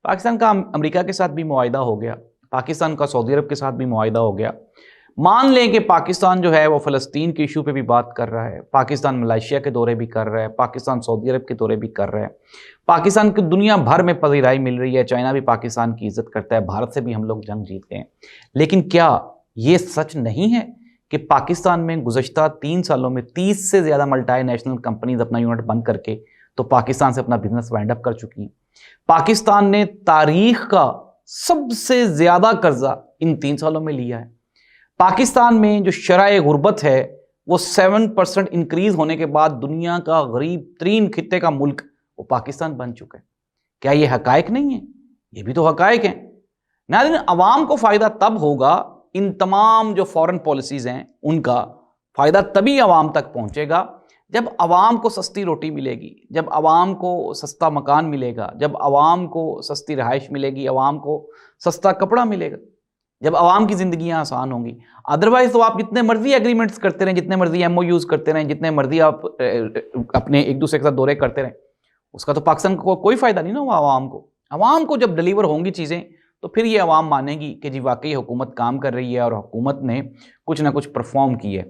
پاکستان کا امریکہ کے ساتھ بھی معاہدہ ہو گیا، پاکستان کا سعودی عرب کے ساتھ بھی معاہدہ ہو گیا۔ مان لیں کہ پاکستان جو ہے وہ فلسطین کے ایشو پہ بھی بات کر رہا ہے، پاکستان ملائیشیا کے دورے بھی کر رہا ہے، پاکستان سعودی عرب کے دورے بھی کر رہا ہے، پاکستان کی دنیا بھر میں پذیرائی مل رہی ہے، چائنا بھی پاکستان کی عزت کرتا ہے، بھارت سے بھی ہم لوگ جنگ جیت گئے ہیں۔ لیکن کیا یہ سچ نہیں ہے کہ پاکستان میں گزشتہ 3 سالوں میں 30 سے زیادہ ملٹی نیشنل کمپنیز اپنا یونٹ بند کر کے تو پاکستان سے اپنا بزنس وائنڈ اپ کر چکی ہیں؟ پاکستان نے تاریخ کا سب سے زیادہ قرضہ ان 3 سالوں میں لیا ہے۔ پاکستان میں جو شرح غربت ہے وہ 7% انکریز ہونے کے بعد دنیا کا غریب ترین خطے کا ملک وہ پاکستان بن چکا ہے۔ کیا یہ حقائق نہیں ہیں؟ یہ بھی تو حقائق ہیں۔ ناظرین، عوام کو فائدہ تب ہوگا، ان تمام جو فورن پالیسیز ہیں ان کا فائدہ تبھی عوام تک پہنچے گا جب عوام کو سستی روٹی ملے گی، جب عوام کو سستا مکان ملے گا، جب عوام کو سستی رہائش ملے گی، عوام کو سستا کپڑا ملے گا، جب عوام کی زندگیاں آسان ہوں گی۔ ادروائز تو آپ جتنے مرضی ایگریمنٹس کرتے رہیں، جتنے مرضی ایم او یوز کرتے رہیں، جتنے مرضی آپ اپنے ایک دوسرے کے ساتھ دورے کرتے رہیں، اس کا تو پاکستان کو کوئی فائدہ نہیں نا ہوا۔ عوام کو جب ڈلیور ہوں گی چیزیں تو پھر یہ عوام مانے گی کہ جی واقعی حکومت کام کر رہی ہے اور حکومت نے کچھ نہ کچھ پرفارم کی ہے۔